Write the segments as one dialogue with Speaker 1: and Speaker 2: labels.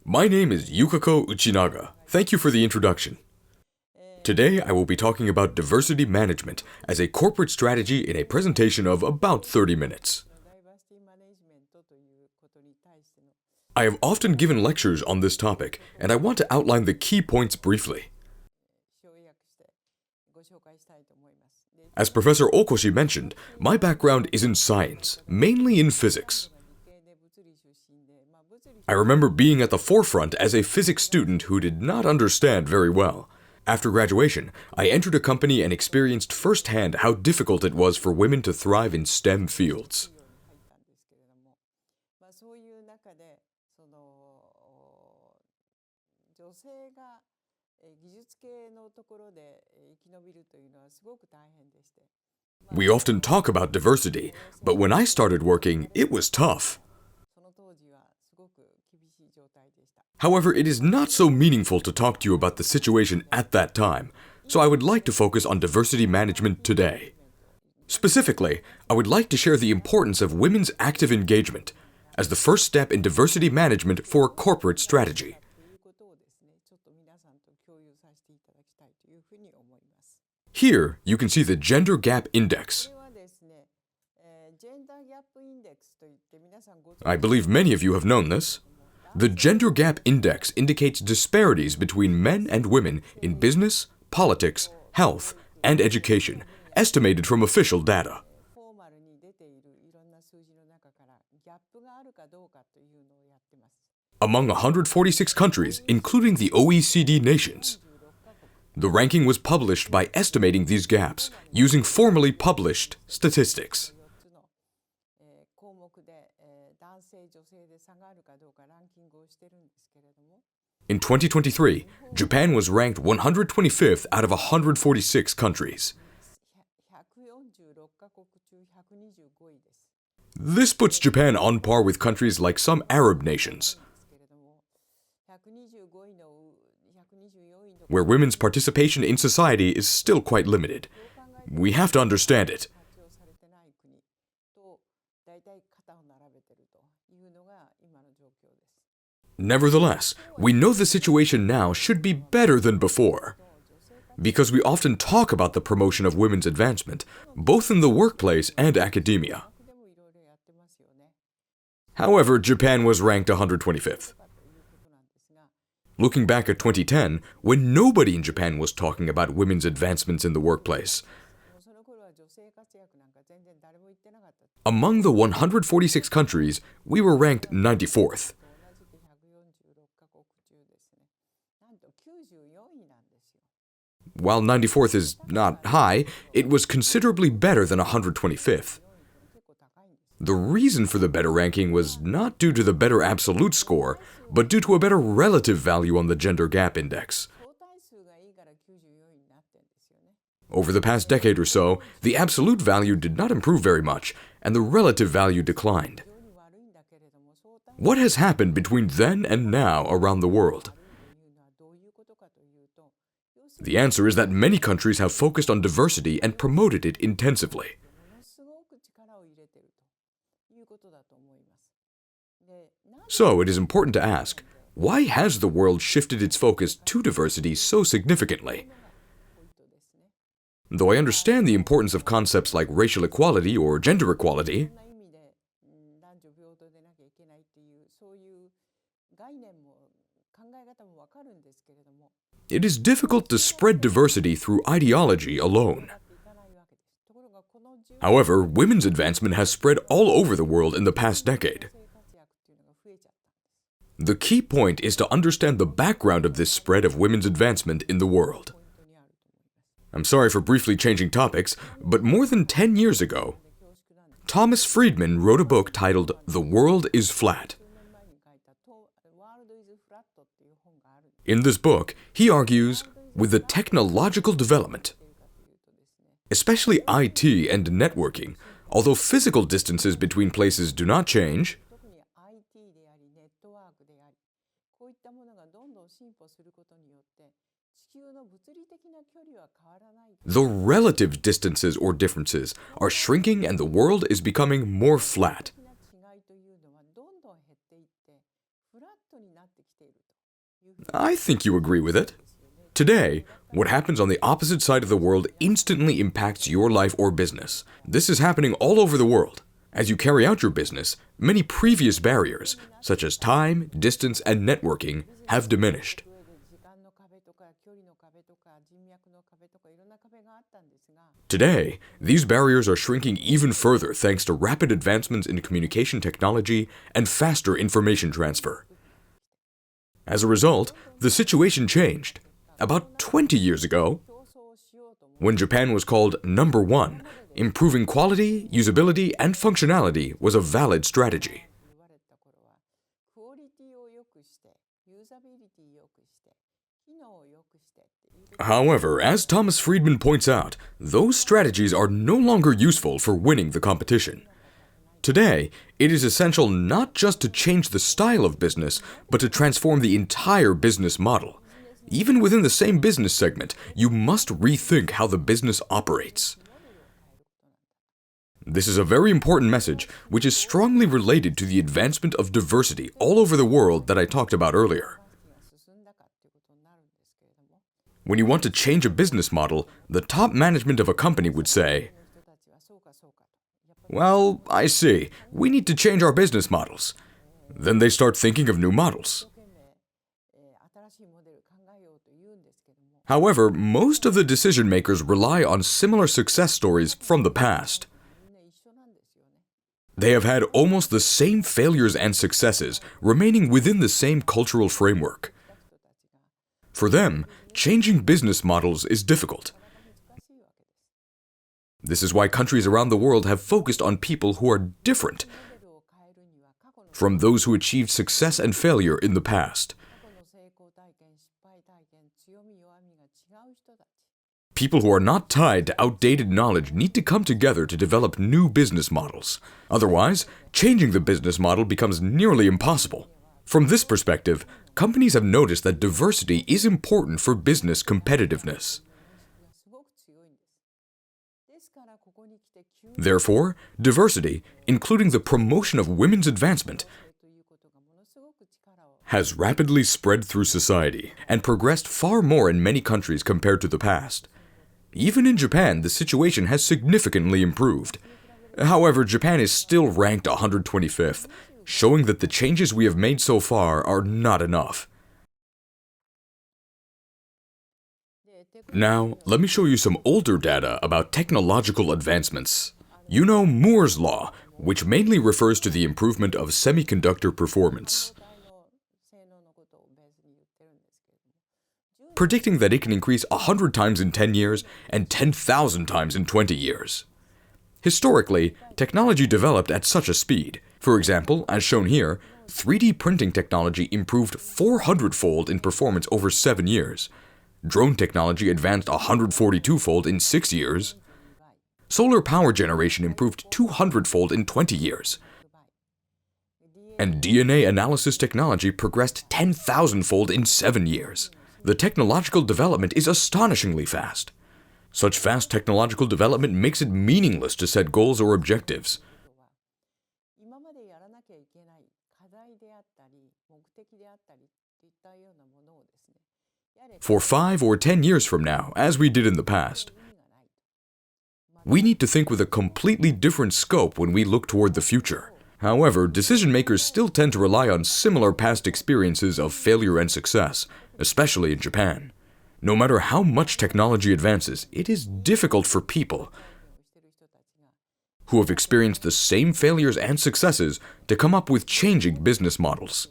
Speaker 1: My name is Yukako Uchinaga. Thank you for the introduction. Today I will be talking about diversity management as a corporate strategy in a presentation of about 30 minutes. I have often given lectures on this topic, and I want to outline the key points briefly. As Professor Okoshi mentioned, my background is in science, mainly in physics. I remember being at the forefront as a physics student who did not understand very well. After graduation, I entered a company and experienced firsthand how difficult it was for women to thrive in STEM fields. We often talk about diversity, but when I started working, it was tough. However, it is not so meaningful to talk to you about the situation at that time, so I would like to focus on diversity management today. Specifically, I would like to share the importance of women's active engagement as the first step in diversity management for corporate strategy. Here, you can see the Gender Gap Index. I believe many of you have known this. The Gender Gap Index indicates disparities between men and women in business, politics, health, and education, estimated from official data. Among 146 countries, including the OECD nations, the ranking was published by estimating these gaps using formally published statistics. In 2023, Japan was ranked 125th out of 146 countries. This puts Japan on par with countries like some Arab nations, where women's participation in society is still quite limited. We have to understand it. Nevertheless, we know the situation now should be better than before, because we often talk about the promotion of women's advancement, both in the workplace and academia. However, Japan was ranked 125th. Looking back at 2010, when nobody in Japan was talking about women's advancements in the workplace, among the 146 countries, we were ranked 94th. While 94th is not high, it was considerably better than 125th. The reason for the better ranking was not due to the better absolute score, but due to a better relative value on the Gender Gap Index. Over the past decade or so, the absolute value did not improve very much, and the relative value declined. What has happened between then and now around the world? The answer is that many countries have focused on diversity and promoted it intensively. So it is important to ask, why has the world shifted its focus to diversity so significantly? Though I understand the importance of concepts like racial equality or gender equality, it is difficult to spread diversity through ideology alone. However, women's advancement has spread all over the world in the past decade. The key point is to understand the background of this spread of women's advancement in the world. I'm sorry for briefly changing topics, but more than 10 years ago, Thomas Friedman wrote a book titled "The World is Flat." In this book, he argues, with the technological development, especially IT and networking, although physical distances between places do not change, the relative distances or differences are shrinking and the world is becoming more flat. I think you agree with it. Today, what happens on the opposite side of the world instantly impacts your life or business. This is happening all over the world. As you carry out your business, many previous barriers, such as time, distance, and networking, have diminished. Today, these barriers are shrinking even further thanks to rapid advancements in communication technology and faster information transfer. As a result, the situation changed. About 20 years ago, when Japan was called number one, improving quality, usability, and functionality was a valid strategy. However, as Thomas Friedman points out, those strategies are no longer useful for winning the competition. Today, it is essential not just to change the style of business, but to transform the entire business model. Even within the same business segment, you must rethink how the business operates. This is a very important message, which is strongly related to the advancement of diversity all over the world that I talked about earlier. When you want to change a business model, the top management of a company would say, "Well, I see. We need to change our business models." Then they start thinking of new models. However, most of the decision makers rely on similar success stories from the past. They have had almost the same failures and successes, remaining within the same cultural framework. For them, changing business models is difficult. This is why countries around the world have focused on people who are different from those who achieved success and failure in the past. People who are not tied to outdated knowledge need to come together to develop new business models. Otherwise, changing the business model becomes nearly impossible. From this perspective, companies have noticed that diversity is important for business competitiveness. Therefore, diversity, including the promotion of women's advancement, has rapidly spread through society and progressed far more in many countries compared to the past. Even in Japan, the situation has significantly improved. However, Japan is still ranked 125th, showing that the changes we have made so far are not enough. Now, let me show you some older data about technological advancements. You know Moore's Law, which mainly refers to the improvement of semiconductor performance, predicting that it can increase 100 times in 10 years and 10,000 times in 20 years. Historically, technology developed at such a speed. For example, as shown here, 3D printing technology improved 400-fold in performance over 7 years. Drone technology advanced 142-fold in 6 years. Solar power generation improved 200-fold in 20 years. And DNA analysis technology progressed 10,000-fold in 7 years. The technological development is astonishingly fast. Such fast technological development makes it meaningless to set goals or objectives. For 5 or 10 years from now, as we did in the past, we need to think with a completely different scope when we look toward the future. However, decision makers still tend to rely on similar past experiences of failure and success, especially in Japan. No matter how much technology advances, it is difficult for people who have experienced the same failures and successes to come up with changing business models.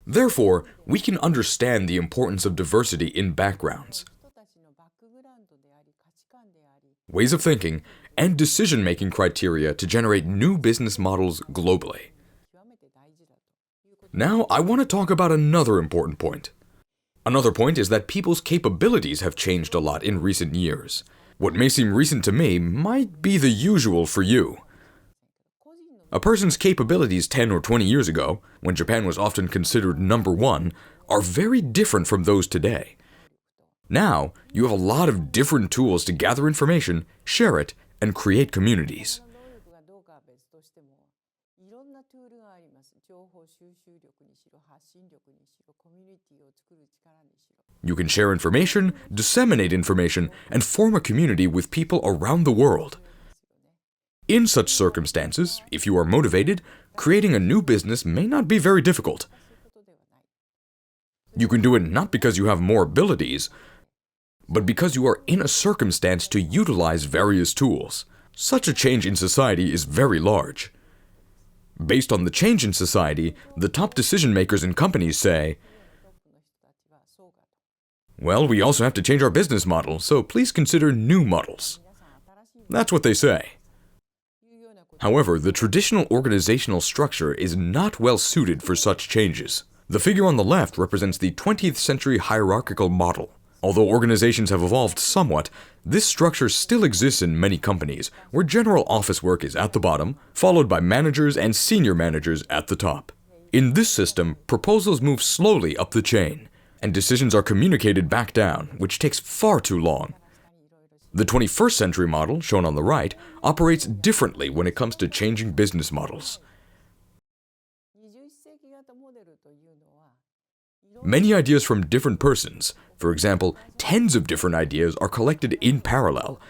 Speaker 1: Therefore, we can understand the importance of diversity in backgrounds, ways of thinking, and decision-making criteria to generate new business models globally. Now, I want to talk about another important point. Another point is that people's capabilities have changed a lot in recent years. What may seem recent to me might be the usual for you. A person's capabilities 10 or 20 years ago, when Japan was often considered number one, are very different from those today. Now, you have a lot of different tools to gather information, share it, and create communities. You can share information, disseminate information, and form a community with people around the world. In such circumstances, if you are motivated, creating a new business may not be very difficult. You can do it not because you have more abilities, but because you are in a circumstance to utilize various tools. Such a change in society is very large. Based on the change in society, the top decision makers in companies say, well, we also have to change our business model, so please consider new models. That's what they say. However, the traditional organizational structure is not well suited for such changes. The figure on the left represents the 20th century hierarchical model. Although organizations have evolved somewhat, this structure still exists in many companies, where general office work is at the bottom, followed by managers and senior managers at the top. In this system, proposals move slowly up the chain, and decisions are communicated back down, which takes far too long. The 21st century model, shown on the right, operates differently when it comes to changing business models. Many ideas from different persons, for example, tens of different ideas are collected in parallel.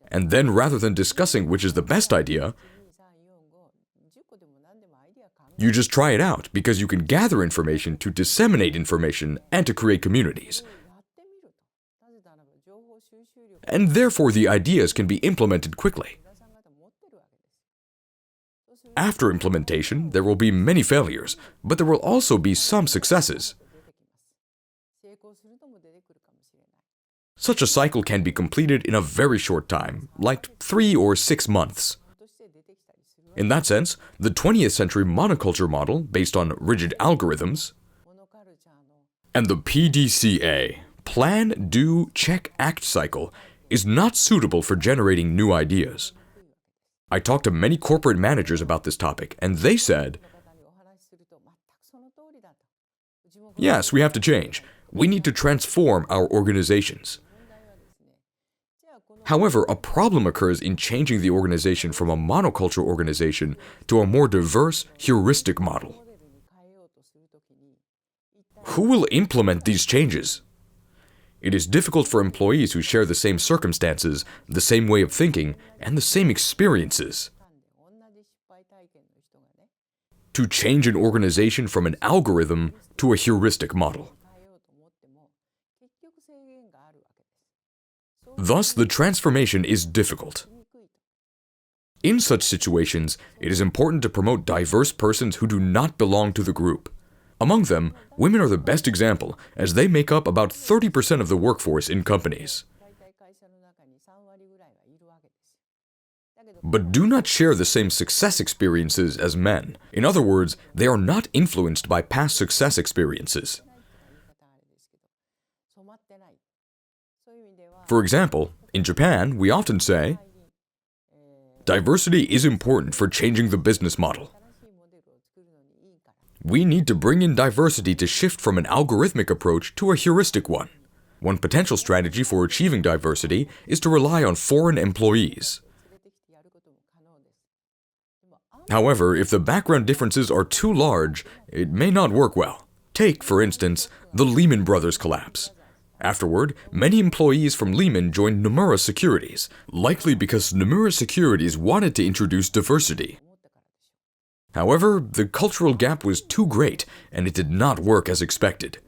Speaker 1: And then rather than discussing which is the best idea, you just try it out because you can gather information to disseminate information and to create communities. And therefore the ideas can be implemented quickly. After implementation, there will be many failures, but there will also be some successes. Such a cycle can be completed in a very short time, like 3 or 6 months. In that sense, the 20th century monoculture model, based on rigid algorithms, and the PDCA, Plan, Do, Check, Act cycle, is not suitable for generating new ideas. I talked to many corporate managers about this topic, and they said, yes, we have to change. We need to transform our organizations. However, a problem occurs in changing the organization from a monoculture organization to a more diverse, heuristic model. Who will implement these changes? It is difficult for employees who share the same circumstances, the same way of thinking, and the same experiences. To change an organization from an algorithm to a heuristic model. Thus, the transformation is difficult. In such situations, it is important to promote diverse persons who do not belong to the group. Among them, women are the best example, as they make up about 30% of the workforce in companies. But do not share the same success experiences as men. In other words, they are not influenced by past success experiences. For example, in Japan, we often say, diversity is important for changing the business model. We need to bring in diversity to shift from an algorithmic approach to a heuristic one. One potential strategy for achieving diversity is to rely on foreign employees. However, if the background differences are too large, it may not work well. Take, for instance, the Lehman Brothers collapse. Afterward, many employees from Lehman joined Nomura Securities, likely because Nomura Securities wanted to introduce diversity. However, the cultural gap was too great, and it did not work as expected.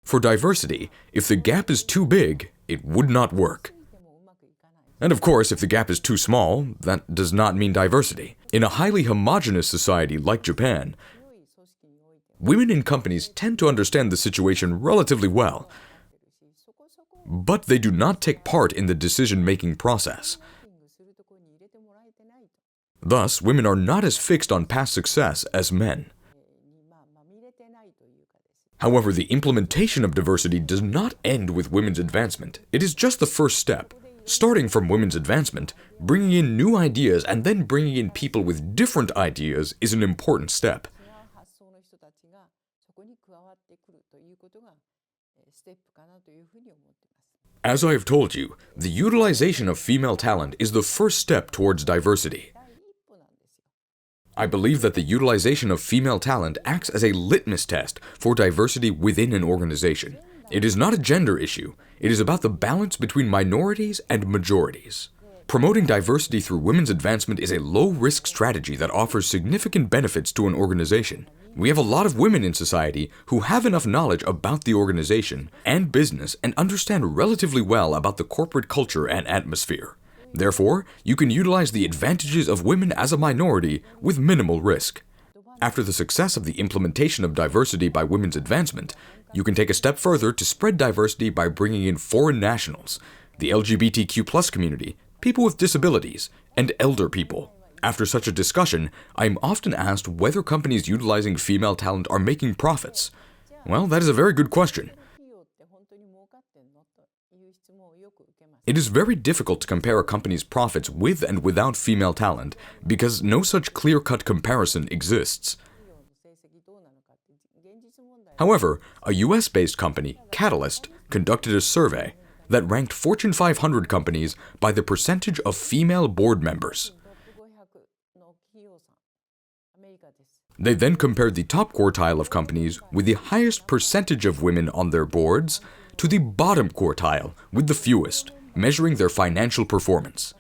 Speaker 1: For diversity, if the gap is too big, it would not work. And of course, if the gap is too small, that does not mean diversity. In a highly homogeneous society like Japan, women in companies tend to understand the situation relatively well, but they do not take part in the decision-making process. Thus, women are not as fixed on past success as men. However, the implementation of diversity does not end with women's advancement. It is just the first step. Starting from women's advancement, bringing in new ideas and then bringing in people with different ideas is an important step. As I have told you, the utilization of female talent is the first step towards diversity. I believe that the utilization of female talent acts as a litmus test for diversity within an organization. It is not a gender issue. It is about the balance between minorities and majorities. Promoting diversity through women's advancement is a low-risk strategy that offers significant benefits to an organization. We have a lot of women in society who have enough knowledge about the organization and business and understand relatively well about the corporate culture and atmosphere. Therefore, you can utilize the advantages of women as a minority with minimal risk. After the success of the implementation of diversity by women's advancement, you can take a step further to spread diversity by bringing in foreign nationals, the LGBTQ+ community, people with disabilities, and elder people. After such a discussion, I am often asked whether companies utilizing female talent are making profits. Well, that is a very good question. It is very difficult to compare a company's profits with and without female talent because no such clear-cut comparison exists. However, a US-based company, Catalyst, conducted a survey that ranked Fortune 500 companies by the percentage of female board members. They then compared the top quartile of companies with the highest percentage of women on their boards to the bottom quartile with the fewest, measuring their financial performance.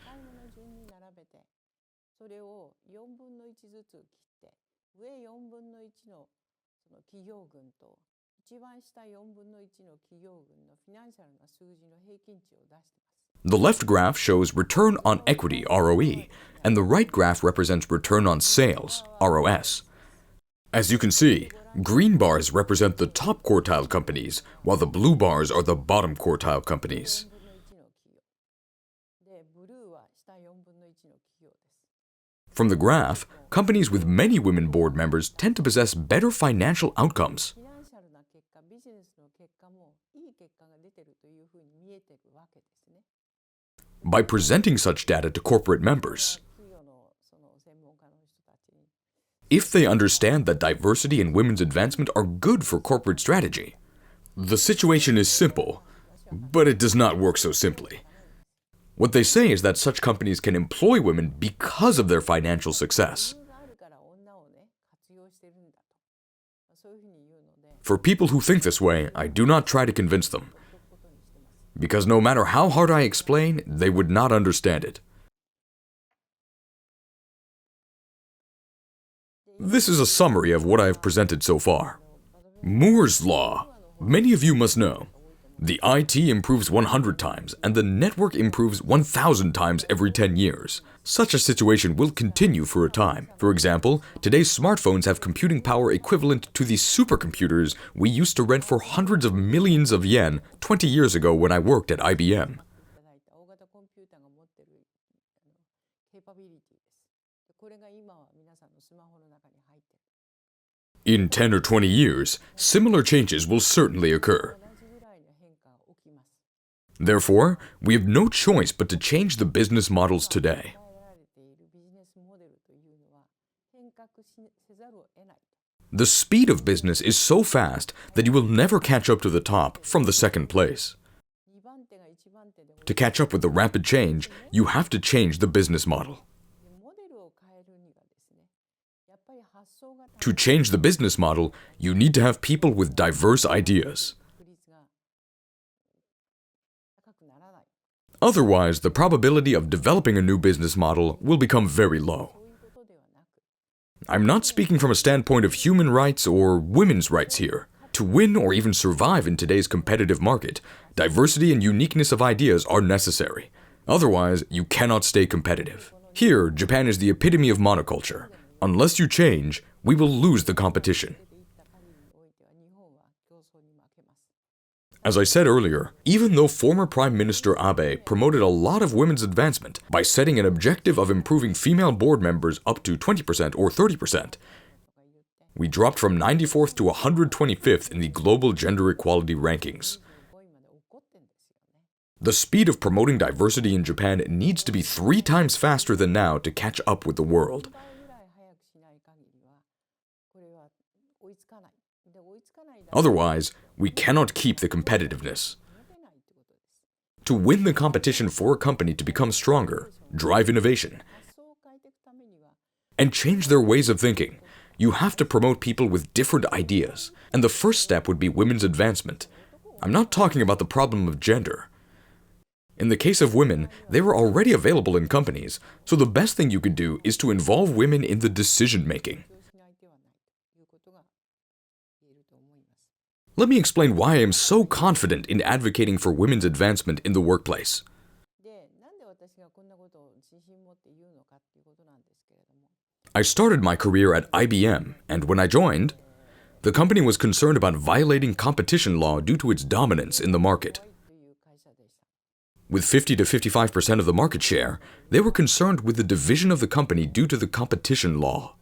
Speaker 1: The left graph shows return on equity, ROE, and the right graph represents return on sales, ROS. As you can see, green bars represent the top quartile companies, while the blue bars are the bottom quartile companies. From the graph, companies with many women board members tend to possess better financial outcomes. By presenting such data to corporate members, if they understand that diversity and women's advancement are good for corporate strategy, the situation is simple, but it does not work so simply. What they say is that such companies can employ women because of their financial success. For people who think this way, I do not try to convince them, because no matter how hard I explain, they would not understand it. This is a summary of what I have presented so far. Moore's Law. Many of you must know. The IT improves 100 times, and the network improves 1,000 times every 10 years. Such a situation will continue for a time. For example, today's smartphones have computing power equivalent to the supercomputers we used to rent for hundreds of millions of yen 20 years ago when I worked at IBM. In 10 or 20 years, similar changes will certainly occur. Therefore, we have no choice but to change the business models today. The speed of business is so fast that you will never catch up to the top from the second place. To catch up with the rapid change, you have to change the business model. To change the business model, you need to have people with diverse ideas. Otherwise, the probability of developing a new business model will become very low. I'm not speaking from a standpoint of human rights or women's rights here. To win or even survive in today's competitive market, diversity and uniqueness of ideas are necessary. Otherwise, you cannot stay competitive. Here, Japan is the epitome of monoculture. Unless you change, we will lose the competition. As I said earlier, even though former Prime Minister Abe promoted a lot of women's advancement by setting an objective of improving female board members up to 20% or 30%, we dropped from 94th to 125th in the global gender equality rankings. The speed of promoting diversity in Japan needs to be 3 times faster than now to catch up with the world. Otherwise, we cannot keep the competitiveness. To win the competition for a company to become stronger, drive innovation, and change their ways of thinking, you have to promote people with different ideas, and the first step would be women's advancement. I'm not talking about the problem of gender. In the case of women, they were already available in companies, so the best thing you could do is to involve women in the decision-making. Let me explain why I am so confident in advocating for women's advancement in the workplace. I started my career at IBM, and when I joined, the company was concerned about violating competition law due to its dominance in the market. With 50 to 55% of the market share, they were concerned with the division of the company due to the competition law.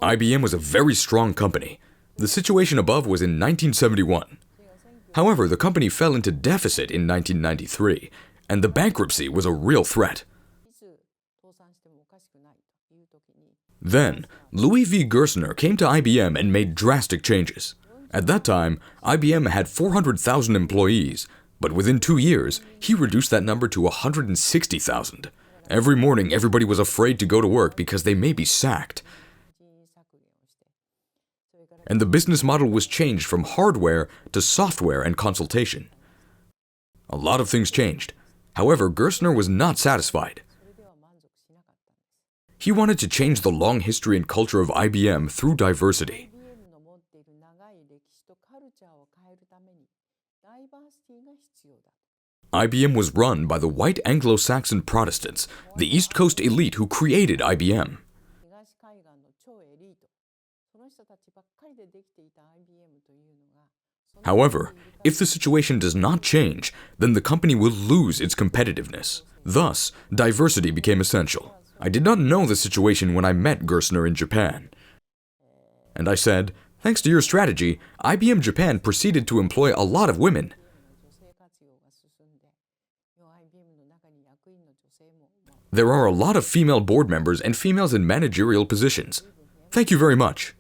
Speaker 1: IBM was a very strong company. The situation above was in 1971. However, the company fell into deficit in 1993, and the bankruptcy was a real threat. Then, Louis V. Gerstner came to IBM and made drastic changes. At that time, IBM had 400,000 employees, but within 2 years, he reduced that number to 160,000. Every morning, everybody was afraid to go to work because they may be sacked. And the business model was changed from hardware to software and consultation. A lot of things changed. However, Gerstner was not satisfied. He wanted to change the long history and culture of IBM through diversity. IBM was run by the white Anglo-Saxon Protestants, the East Coast elite who created IBM. However, if the situation does not change, then the company will lose its competitiveness. Thus, diversity became essential. I did not know the situation when I met Gerstner in Japan. And I said, thanks to your strategy, IBM Japan proceeded to employ a lot of women. There are a lot of female board members and females in managerial positions. Thank you very much.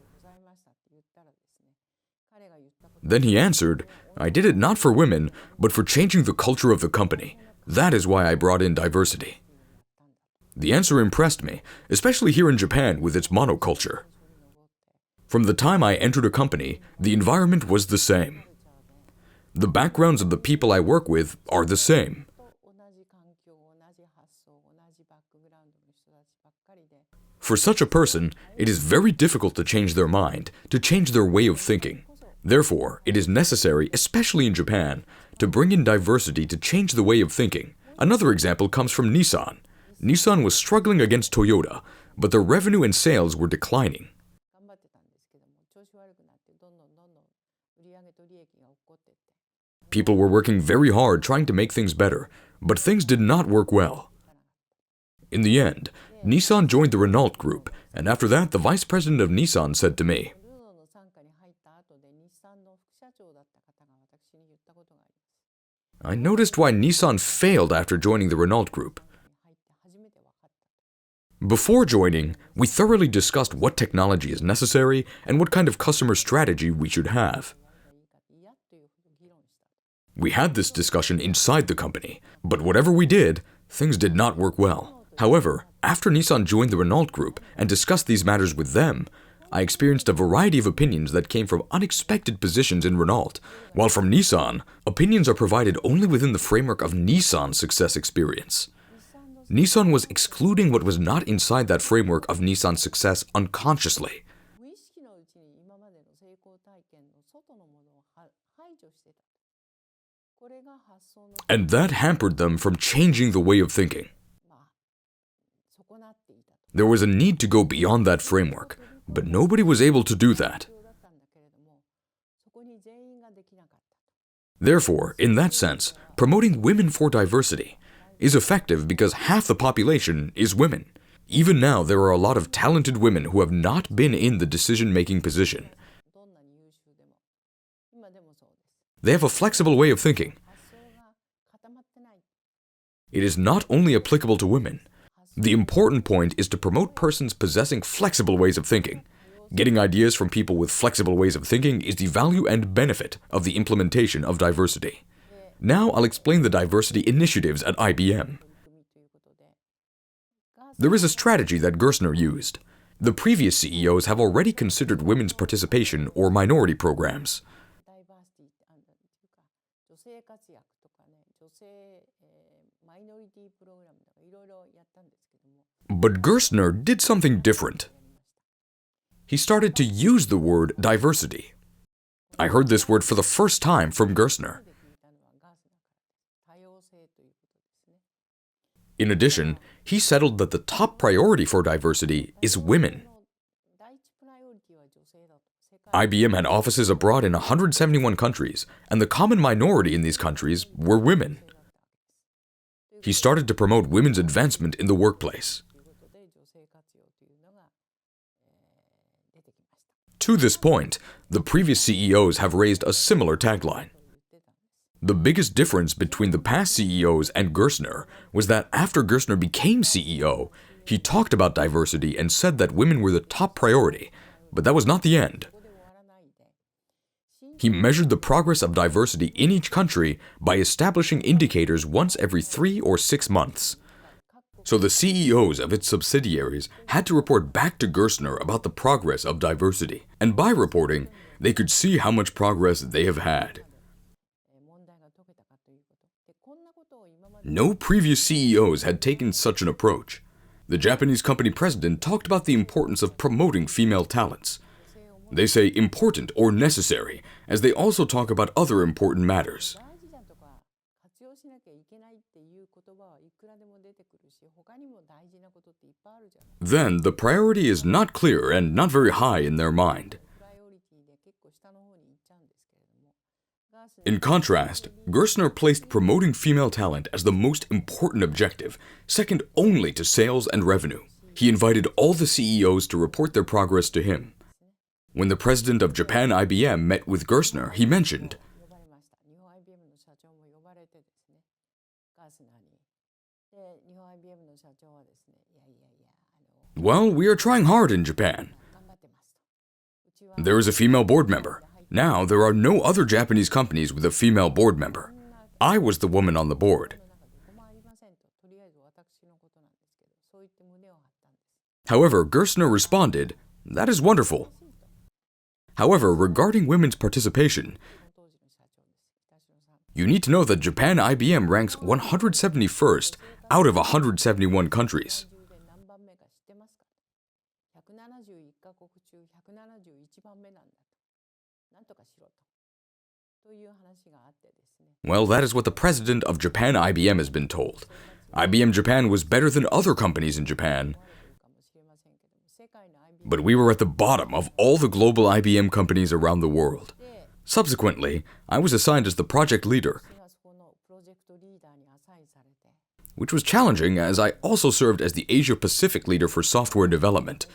Speaker 1: Then he answered, I did it not for women, but for changing the culture of the company. That is why I brought in diversity. The answer impressed me, especially here in Japan with its monoculture. From the time I entered a company, the environment was the same. The backgrounds of the people I work with are the same. For such a person, it is very difficult to change their mind, to change their way of thinking. Therefore, it is necessary, especially in Japan, to bring in diversity to change the way of thinking. Another example comes from Nissan. Nissan was struggling against Toyota, but their revenue and sales were declining. People were working very hard trying to make things better, but things did not work well. In the end, Nissan joined the Renault Group, and after that, the vice president of Nissan said to me, I noticed why Nissan failed after joining the Renault Group. Before joining, we thoroughly discussed what technology is necessary and what kind of customer strategy we should have. We had this discussion inside the company, but whatever we did, things did not work well. However, after Nissan joined the Renault Group and discussed these matters with them, I experienced a variety of opinions that came from unexpected positions in Renault, while from Nissan, opinions are provided only within the framework of Nissan's success experience. Nissan was excluding what was not inside that framework of Nissan's success unconsciously. And that hampered them from changing the way of thinking. There was a need to go beyond that framework, but nobody was able to do that. Therefore, in that sense, promoting women for diversity is effective because half the population is women. Even now, there are a lot of talented women who have not been in the decision-making position. They have a flexible way of thinking. It is not only applicable to women. The important point is to promote persons possessing flexible ways of thinking. Getting ideas from people with flexible ways of thinking is the value and benefit of the implementation of diversity. Now I'll explain the diversity initiatives at IBM. There is a strategy that Gerstner used. The previous CEOs have already considered women's participation or minority programs. But Gerstner did something different. He started to use the word diversity. I heard this word for the first time from Gerstner. In addition, he settled that the top priority for diversity is women. IBM had offices abroad in 171 countries, and the common minority in these countries were women. He started to promote women's advancement in the workplace. To this point, the previous CEOs have raised a similar tagline. The biggest difference between the past CEOs and Gerstner was that after Gerstner became CEO, he talked about diversity and said that women were the top priority, but that was not the end. He measured the progress of diversity in each country by establishing indicators once every 3 or 6 months. So the CEOs of its subsidiaries had to report back to Gerstner about the progress of diversity, and by reporting, they could see how much progress they have had. No previous CEOs had taken such an approach. The Japanese company president talked about the importance of promoting female talents. They say important or necessary, as they also talk about other important matters. Then, the priority is not clear and not very high in their mind. In contrast, Gerstner placed promoting female talent as the most important objective, second only to sales and revenue. He invited all the CEOs to report their progress to him. When the president of Japan IBM met with Gerstner, he mentioned, "Well, we are trying hard in Japan. There is a female board member. Now, there are no other Japanese companies with a female board member. I was the woman on the board." However, Gerstner responded, "That is wonderful. However, regarding women's participation, you need to know that Japan IBM ranks 171st out of 171 countries. Well, that is what the president of Japan IBM has been told. IBM Japan was better than other companies in Japan, but we were at the bottom of all the global IBM companies around the world. Subsequently, I was assigned as the project leader, which was challenging as I also served as the Asia-Pacific leader for software development,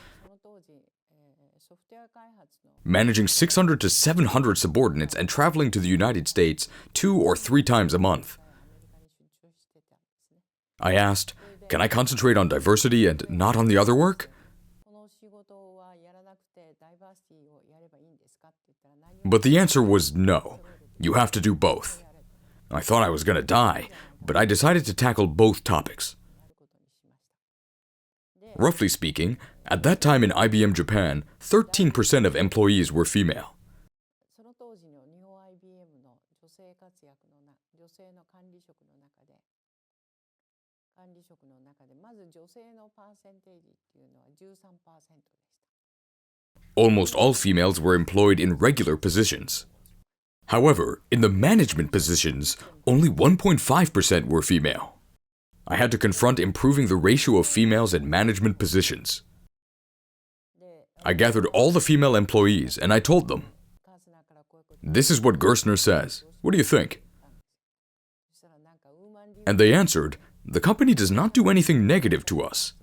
Speaker 1: managing 600 to 700 subordinates and traveling to the United States 2 or 3 times a month. I asked, can I concentrate on diversity and not on the other work? But the answer was no. You have to do both. I thought I was going to die, but I decided to tackle both topics. Roughly speaking, at that time in IBM Japan, 13% of employees were female. Almost all females were employed in regular positions. However, in the management positions, only 1.5% were female. I had to confront improving the ratio of females in management positions. I gathered all the female employees and I told them, "This is what Gerstner says. What do you think?" And they answered, "The company does not do anything negative to us.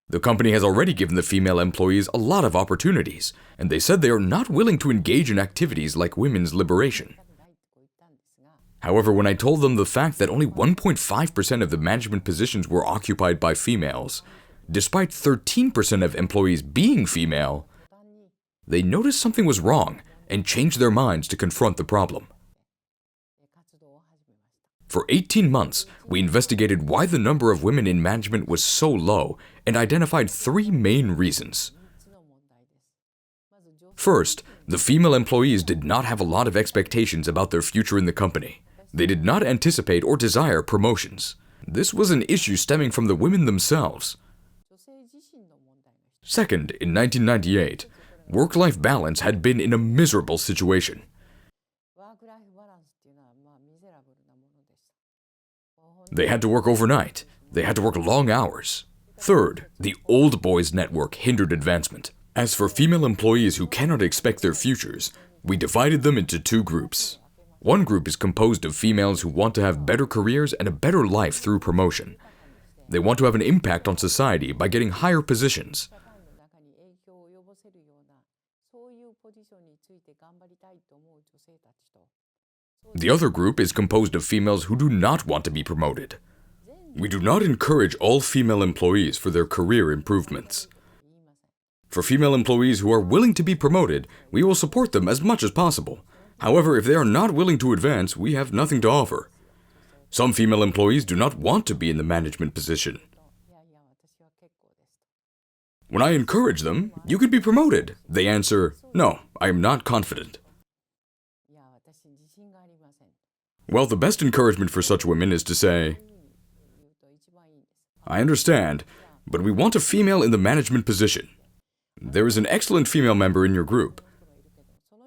Speaker 1: The company has already given the female employees a lot of opportunities, and they said they are not willing to engage in activities like women's liberation." However, when I told them the fact that only 1.5% of the management positions were occupied by females, despite 13% of employees being female, they noticed something was wrong and changed their minds to confront the problem. For 18 months, we investigated why the number of women in management was so low and identified three main reasons. First, the female employees did not have a lot of expectations about their future in the company. They did not anticipate or desire promotions. This was an issue stemming from the women themselves. Second, in 1998, work-life balance had been in a miserable situation. They had to work overnight. They had to work long hours. Third, the old boys network hindered advancement. As for female employees who cannot expect their futures, we divided them into two groups. One group is composed of females who want to have better careers and a better life through promotion. They want to have an impact on society by getting higher positions. The other group is composed of females who do not want to be promoted. We do not encourage all female employees for their career improvements. For female employees who are willing to be promoted, we will support them as much as possible. However, if they are not willing to advance, we have nothing to offer. Some female employees do not want to be in the management position. When I encourage them, "You can be promoted," they answer, "No, I am not confident." Well, the best encouragement for such women is to say, "I understand, but we want a female in the management position. There is an excellent female member in your group.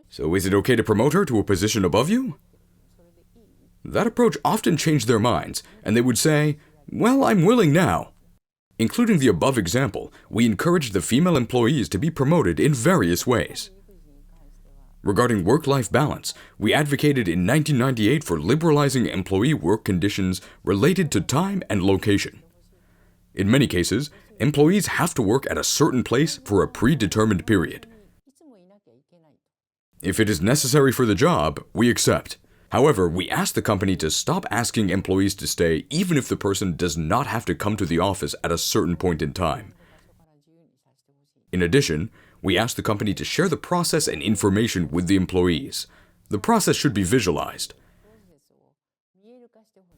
Speaker 1: So is it okay to promote her to a position above you?" That approach often changed their minds, and they would say, "Well, I'm willing now." Including the above example, we encouraged the female employees to be promoted in various ways. Regarding work-life balance, we advocated in 1998 for liberalizing employee work conditions related to time and location. In many cases, employees have to work at a certain place for a predetermined period. If it is necessary for the job, we accept. However, we ask the company to stop asking employees to stay even if the person does not have to come to the office at a certain point in time. In addition, we ask the company to share the process and information with the employees. The process should be visualized.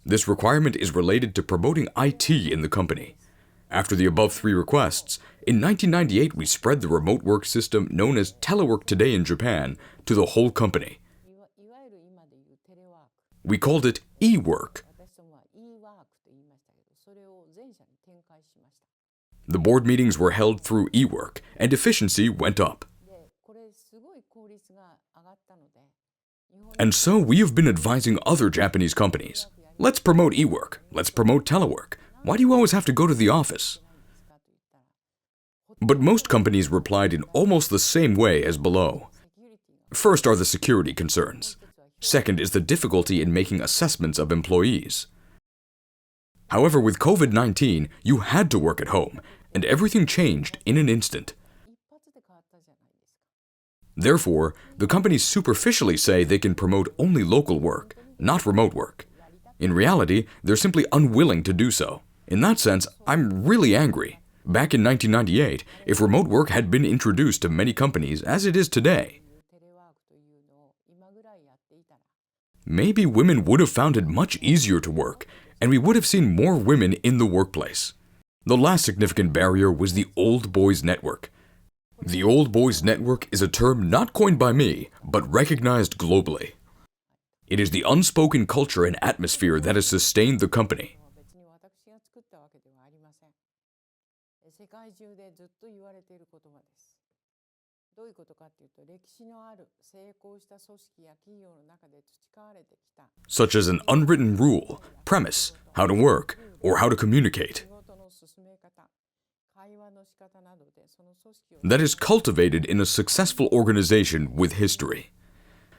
Speaker 1: This requirement is related to promoting IT in the company. After the above three requests, in 1998 we spread the remote work system known as telework today in Japan to the whole company. We called it e-work. The board meetings were held through e-work, and efficiency went up. And so we have been advising other Japanese companies. Let's promote e-work. Let's promote telework. Why do you always have to go to the office? But most companies replied in almost the same way as below. First are the security concerns. Second is the difficulty in making assessments of employees. However, with COVID-19, you had to work at home, and everything changed in an instant. Therefore, the companies superficially say they can promote only local work, not remote work. In reality, they're simply unwilling to do so. In that sense, I'm really angry. Back in 1998, if remote work had been introduced to many companies as it is today, maybe women would have found it much easier to work, and we would have seen more women in the workplace. The last significant barrier was the Old Boys Network. The Old Boys Network is a term not coined by me, but recognized globally. It is the unspoken culture and atmosphere that has sustained the company. Such as an unwritten rule, premise, how to work, or how to communicate. That is cultivated in a successful organization with history.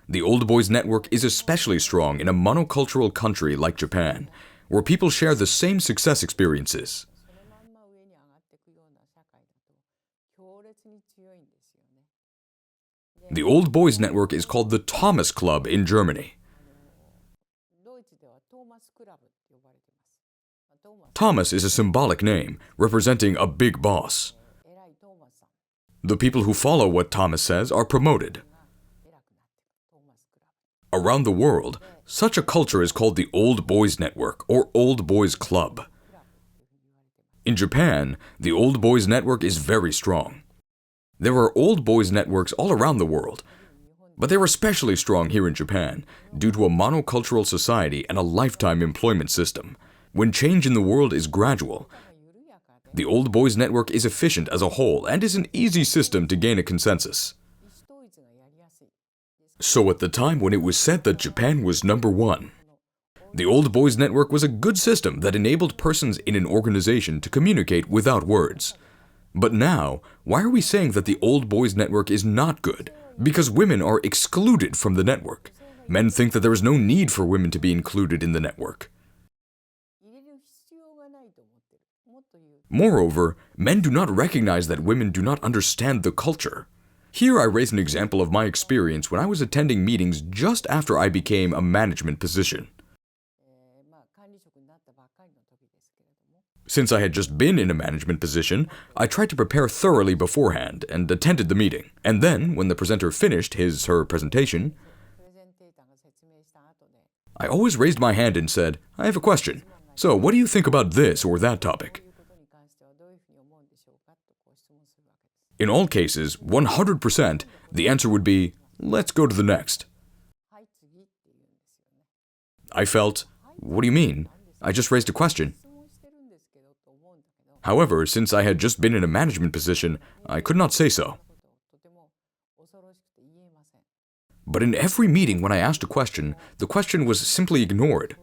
Speaker 1: The Old Boys Network is especially strong in a monocultural country like Japan, where people share the same success experiences. The Old Boys Network is called the Thomas Club in Germany. Thomas is a symbolic name, representing a big boss. The people who follow what Thomas says are promoted. Around the world, Such a culture is called the Old Boys Network or Old Boys Club. In Japan, the Old Boys Network is very strong. There are Old Boys networks all around the world, but they're especially strong here in Japan due to a monocultural society and a lifetime employment system. When change in the world is gradual, the Old Boys Network is efficient as a whole and is an easy system to gain a consensus. So at the time when it was said that Japan was number one, the Old Boys Network was a good system that enabled persons in an organization to communicate without words. But now, why are we saying that the Old Boys Network is not good? Because women are excluded from the network. Men think that there is no need for women to be included in the network. Moreover, men do not recognize that women do not understand the culture. Here I raise an example of my experience when I was attending meetings just after I became a management position. Since I had just been in a management position, I tried to prepare thoroughly beforehand and attended the meeting. And then, when the presenter finished his/her presentation, I always raised my hand and said, "I have a question. So, what do you think about this or that topic?" In all cases, 100%, the answer would be, "Let's go to the next." I felt, "What do you mean? I just raised a question." However, since I had just been in a management position, I could not say so. But in every meeting when I asked a question, the question was simply ignored.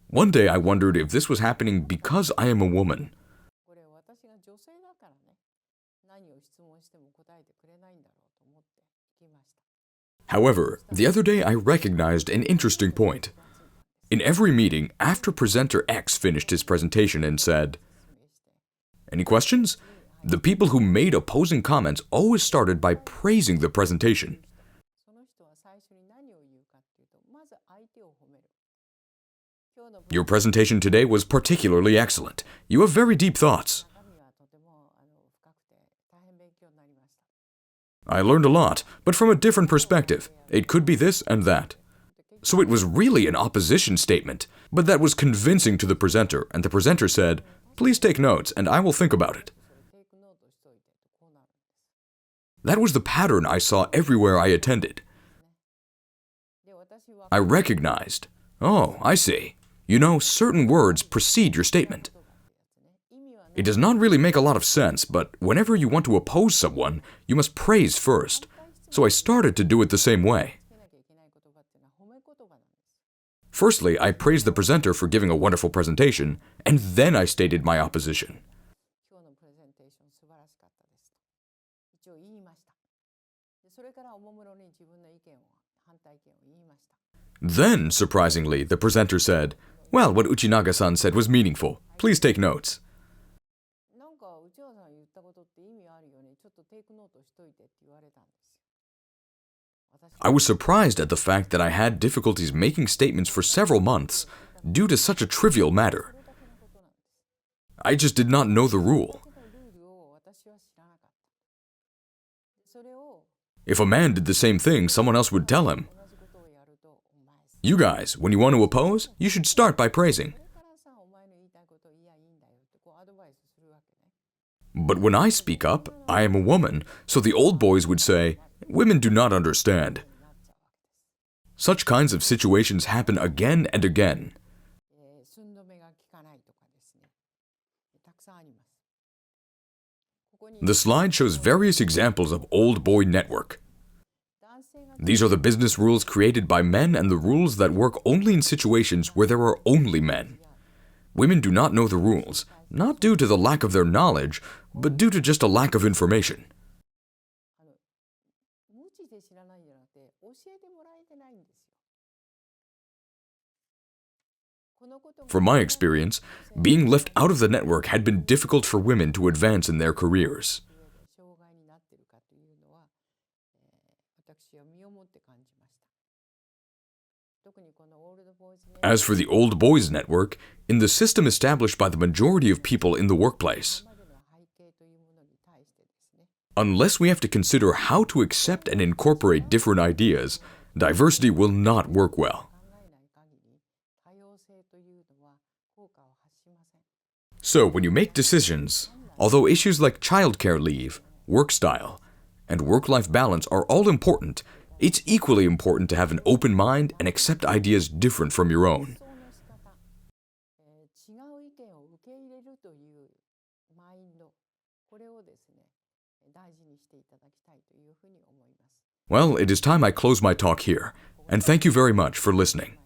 Speaker 1: One day I wondered if this was happening because I am a woman. However, the other day I recognized an interesting point. In every meeting, after presenter X finished his presentation and said, "Any questions?" the people who made opposing comments always started by praising the presentation. "Your presentation today was particularly excellent. You have very deep thoughts." "I learned a lot, but from a different perspective. It could be this and that." So it was really an opposition statement, but that was convincing to the presenter, and the presenter said, "Please take notes, and I will think about it." That was the pattern I saw everywhere I attended. I recognized, "Oh, I see. You know, certain words precede your statement." It does not really make a lot of sense, but whenever you want to oppose someone, you must praise first. So I started to do it the same way. Firstly, I praised the presenter for giving a wonderful presentation, and then I stated my opposition. Then, surprisingly, the presenter said, "Well, what Uchinaga-san said was meaningful. Please take notes." I was surprised at the fact that I had difficulties making statements for several months due to such a trivial matter. I just did not know the rule. If a man did the same thing, someone else would tell him, "You guys, when you want to oppose, you should start by praising." But when I speak up, I am a woman, so the old boys would say, "Women do not understand." Such kinds of situations happen again and again. The slide shows various examples of old boy network. These are the business rules created by men and the rules that work only in situations where there are only men. Women do not know the rules, not due to the lack of their knowledge, but due to just a lack of information. From my experience, being left out of the network had been difficult for women to advance in their careers. As for the Old Boys Network, in the system established by the majority of people in the workplace, unless we have to consider how to accept and incorporate different ideas, diversity will not work well. So, when you make decisions, although issues like childcare leave, work style, and work-life balance are all important, it's equally important to have an open mind and accept ideas different from your own. Well, it is time I close my talk here, and thank you very much for listening.